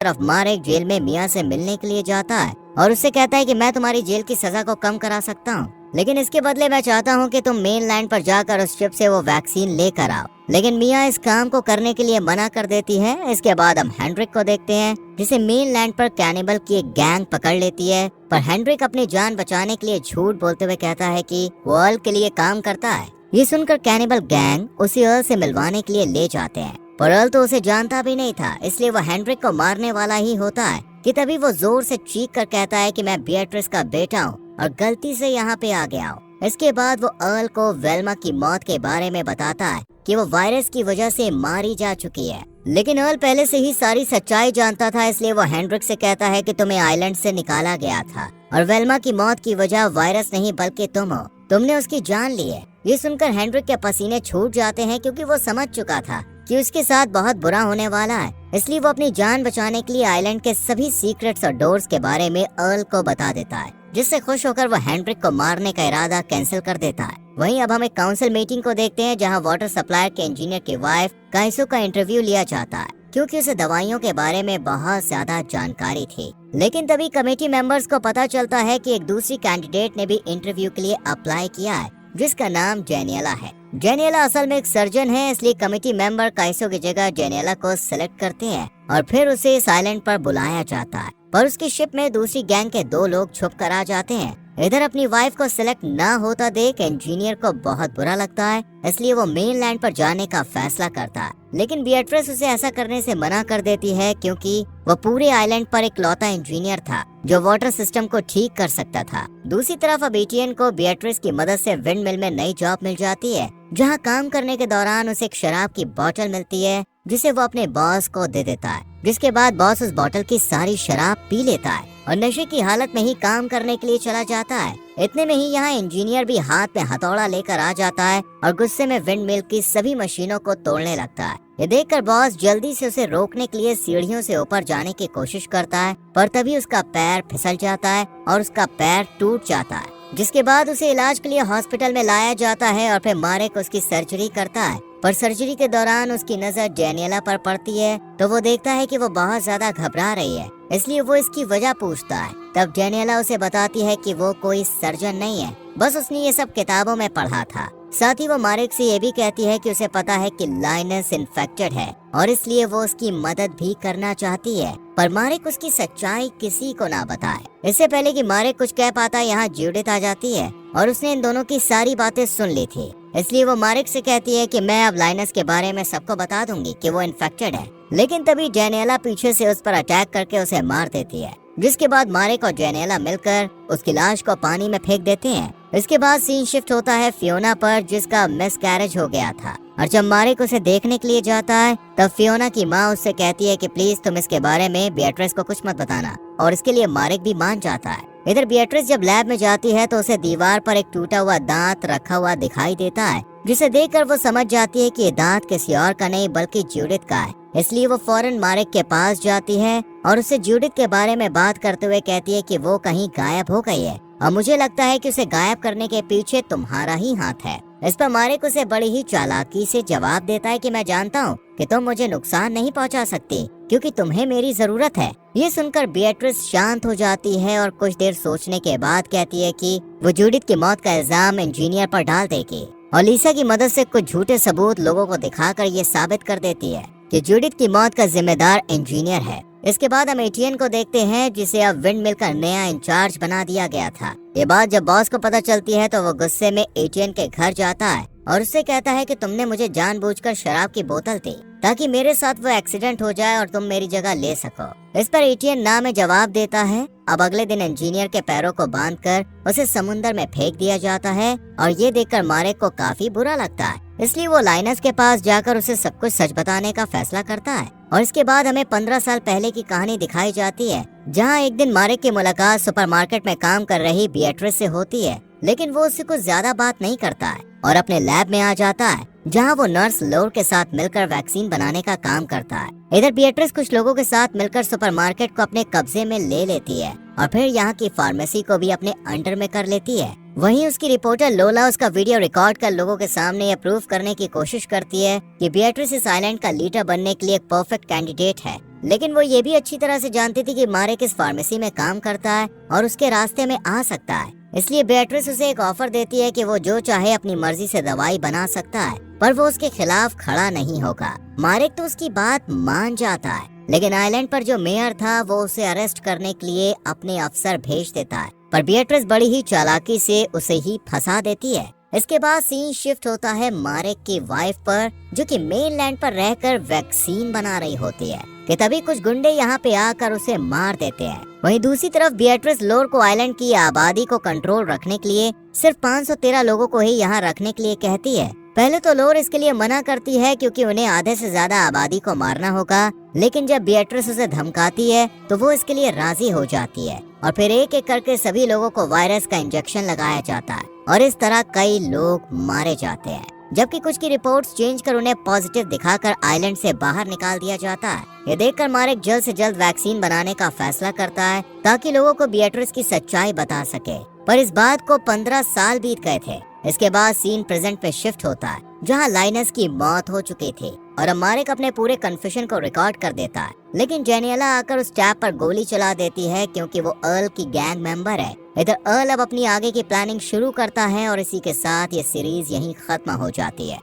तरफ मारेक जेल में मिया से मिलने के लिए जाता है और उससे कहता है कि मैं तुम्हारी जेल की सजा को कम करा सकता हूँ, लेकिन इसके बदले मैं चाहता हूँ कि तुम मेन लैंड पर जाकर उस शिप से वो वैक्सीन लेकर आओ। लेकिन मिया इस काम को करने के लिए मना कर देती है। इसके बाद हम हेनरिक को देखते हैं जिसे मेन लैंड पर कैनिबल की एक गैंग पकड़ लेती है, पर हेनरिक अपनी जान बचाने के लिए झूठ बोलते हुए कहता है कि वो अर्ल के लिए काम करता है। ये सुनकर कैनिबल गैंग उसे अर्ल से मिलवाने के लिए ले जाते हैं, पर अर्ल तो उसे जानता भी नहीं था, इसलिए वो हेनरिक को मारने वाला ही होता है कि तभी वो जोर से चीख कर कहता है कि मैं बिएट्रिस का बेटा हूँ और गलती से यहाँ पे आ गया हूँ। इसके बाद वो अर्ल को वेल्मा की मौत के बारे में बताता है कि वो वायरस की वजह से मारी जा चुकी है, लेकिन अर्ल पहले से ही सारी सच्चाई जानता था, इसलिए वो हेनरिक से कहता है कि तुम्हें आइलैंड से निकाला गया था और वेल्मा की मौत की वजह वायरस नहीं बल्कि तुम हो, तुमने उसकी जान ली है। ये सुनकर हेनरिक के पसीने छूट जाते हैं क्योंकि वो समझ चुका था कि उसके साथ बहुत बुरा होने वाला है, इसलिए वो अपनी जान बचाने के लिए आइलैंड के सभी सीक्रेट्स और डोर्स के बारे में अर्ल को बता देता है, जिससे खुश होकर वो हेनरिक को मारने का इरादा कैंसिल कर देता है। वहीं अब हम एक काउंसिल मीटिंग को देखते हैं जहां वाटर सप्लायर के इंजीनियर की वाइफ काइसो का इंटरव्यू लिया जाता है क्योंकि उसे दवाइयों के बारे में बहुत ज्यादा जानकारी थी। लेकिन तभी कमेटी मेंबर्स को पता चलता है कि एक दूसरी कैंडिडेट ने भी इंटरव्यू के लिए अप्लाई किया है जिसका नाम जेनियला है। जेनियला असल में एक सर्जन है, इसलिए कमेटी मेंबर काइसो की जगह जेनियला को सिलेक्ट करते हैं और फिर उसे इस आइलैंड पर बुलाया जाता है, पर उसकी शिप में दूसरी गैंग के 2 लोग छुप कर आ जाते हैं। इधर अपनी वाइफ को सिलेक्ट ना होता देख इंजीनियर को बहुत बुरा लगता है, इसलिए वो मेन लैंड पर जाने का फैसला करता है, लेकिन बिएट्रिस उसे ऐसा करने से मना कर देती है क्योंकि वो पूरे आइलैंड पर इकलौता इंजीनियर था जो वाटर सिस्टम को ठीक कर सकता था। दूसरी तरफ अब एटियन को बिएट्रिस की मदद से विंड मिल में नई जॉब मिल जाती है, जहाँ काम करने के दौरान उसे एक शराब की बोतल मिलती है जिसे वो अपने बॉस को दे देता है, जिसके बाद बॉस उस बोतल की सारी शराब पी लेता है और नशे की हालत में ही काम करने के लिए चला जाता है। इतने में ही यहाँ इंजीनियर भी हाथ में हथौड़ा लेकर आ जाता है और गुस्से में विंड मिल की सभी मशीनों को तोड़ने लगता है। ये देखकर बॉस जल्दी से उसे रोकने के लिए सीढ़ियों से ऊपर जाने की कोशिश करता है, पर तभी उसका पैर फिसल जाता है और उसका पैर टूट जाता है, जिसके बाद उसे इलाज के लिए हॉस्पिटल में लाया जाता है और फिर मारेक उसकी सर्जरी करता है। पर सर्जरी के दौरान उसकी नजर जेनियला पर पड़ती है तो वो देखता है कि वो बहुत ज्यादा घबरा रही है, इसलिए वो इसकी वजह पूछता है। तब जेनियला उसे बताती है कि वो कोई सर्जन नहीं है, बस उसने ये सब किताबों में पढ़ा था। साथ ही वो मारेक से ये भी कहती है कि उसे पता है कि लाइनस इन्फेक्टेड है और इसलिए वो उसकी मदद भी करना चाहती है, पर मारेक उसकी सच्चाई किसी को ना बताए। इससे पहले कि मारेक कुछ कह पाता यहाँ जूडिथ आ जाती है और उसने इन दोनों की सारी बातें सुन ली थी, इसलिए वो मारेक से कहती है कि मैं अब लाइनस के बारे में सबको बता दूंगी कि वो इन्फेक्टेड है। लेकिन तभी जेनियला पीछे से उस पर अटैक करके उसे मार देती है, जिसके बाद मारेक और जेनियला मिलकर उसकी लाश को पानी में फेंक देते हैं। इसके बाद सीन शिफ्ट होता है फियोना पर, जिसका मिसकैरेज हो गया था, और जब मारेक उसे देखने के लिए जाता है तब फियोना की माँ उससे कहती है कि प्लीज तुम इसके बारे में बिएट्रिस को कुछ मत बताना, और इसके लिए मारेक भी मान जाता है। इधर बिएट्रिस जब लैब में जाती है तो उसे दीवार पर एक टूटा हुआ दांत रखा हुआ दिखाई देता है, जिसे देखकर वो समझ जाती है कि ये दांत किसी और का नहीं बल्कि जूडिथ का है, इसलिए वो फौरन मारेक के पास जाती है और उससे जूडिथ के बारे में बात करते हुए कहती है कि वो कहीं गायब हो गई है और मुझे लगता है कि उसे गायब करने के पीछे तुम्हारा ही हाथ है। इस पर मारेक उसे बड़ी ही चालाकी से जवाब देता है कि मैं जानता हूँ कि तुम मुझे नुकसान नहीं पहुँचा सकती क्योंकि तुम्हें मेरी जरूरत है। ये सुनकर बिएट्रिस शांत हो जाती है और कुछ देर सोचने के बाद कहती है कि वो जूडिथ की मौत का इल्जाम इंजीनियर पर डाल देगी और लिसा की मदद से कुछ झूठे सबूत लोगों को दिखाकर ये साबित कर देती है कि जूडिथ की मौत का जिम्मेदार इंजीनियर है। इसके बाद हम एटियन को देखते हैं जिसे अब विंड मिल का नया इंचार्ज बना दिया गया था। ये बात जब बॉस को पता चलती है तो वो गुस्से में एटियन के घर जाता है और उससे कहता है कि तुमने मुझे जानबूझकर शराब की बोतल दी ताकि मेरे साथ वो एक्सीडेंट हो जाए और तुम मेरी जगह ले सको। इस पर एटियन ना में जवाब देता है। अब अगले दिन इंजीनियर के पैरों को बांधकर उसे समुद्र में फेंक दिया जाता है और ये देखकर मारेक को काफी बुरा लगता है, इसलिए वो लाइनस के पास जाकर उसे सब कुछ सच बताने का फैसला करता है। और इसके बाद हमें 15 साल पहले की कहानी दिखाई जाती है, जहाँ एक दिन मारेक की मुलाकात सुपरमार्केट में काम कर रही बिएट्रिस से होती है, लेकिन वो उससे कुछ ज्यादा बात नहीं करता है और अपने लैब में आ जाता है जहाँ वो नर्स लोर के साथ मिलकर वैक्सीन बनाने का काम करता है। इधर बिएट्रिस कुछ लोगों के साथ मिलकर सुपरमार्केट को अपने कब्जे में ले लेती है और फिर यहाँ की फार्मेसी को भी अपने अंडर में कर लेती है। वहीं उसकी रिपोर्टर लोला उसका वीडियो रिकॉर्ड कर लोगों के सामने यह प्रूव करने की कोशिश करती है कि बिएट्रिस इस आइलैंड का लीडर बनने के लिए एक परफेक्ट कैंडिडेट है लेकिन वो ये भी अच्छी तरह से जानती थी कि मारेक इस फार्मेसी में काम करता है और उसके रास्ते में आ सकता है। इसलिए बेatrice उसे एक ऑफर देती है कि वो जो चाहे अपनी मर्जी से दवाई बना सकता है, पर वो उसके खिलाफ खड़ा नहीं होगा। मारेक तो उसकी बात मान जाता है, लेकिन आइलैंड पर जो मेयर था वो उसे अरेस्ट करने के लिए अपने अफसर भेज देता है, पर बेatrice बड़ी ही चालाकी से उसे ही फंसा देती है। इसके बाद सीन शिफ्ट होता है मारेक की वाइफ पर, जो कि मेनलैंड पर रहकर वैक्सीन बना रही होती है कि तभी कुछ गुंडे यहाँ पे आकर उसे मार देते हैं। वहीं दूसरी तरफ बेatrice लोर को आइलैंड की आबादी को कंट्रोल रखने के लिए सिर्फ 513 लोगों को ही यहाँ रखने के लिए कहती है। पहले तो लोर इसके लिए मना करती है क्योंकि उन्हें आधे से ज्यादा आबादी को मारना होगा, लेकिन जब बेatrice उसे धमकाती है तो वो इसके लिए राजी हो जाती है और फिर एक एक करके सभी लोगों को वायरस का इंजेक्शन लगाया जाता है और इस तरह कई लोग मारे जाते हैं, जबकि कुछ की रिपोर्ट्स चेंज कर उन्हें पॉजिटिव दिखाकर आइलैंड से बाहर निकाल दिया जाता है। ये देखकर मारेक जल्द से जल्द वैक्सीन बनाने का फैसला करता है ताकि लोगों को बेatrice की सच्चाई बता सके, पर इस बात को 15 साल बीत गए थे। इसके बाद सीन प्रेजेंट पे शिफ्ट होता है जहां लाइनस की मौत हो चुकी थी और अब मारेक अपने पूरे कन्फेशन को रिकॉर्ड कर देता है, लेकिन जेनियला आकर उस टैप पर गोली चला देती है क्योंकि वो अर्ल की गैंग मेंबर है। इधर अर्ल अब अपनी आगे की प्लानिंग शुरू करता है और इसी के साथ ये सीरीज यहीं खत्म हो जाती है।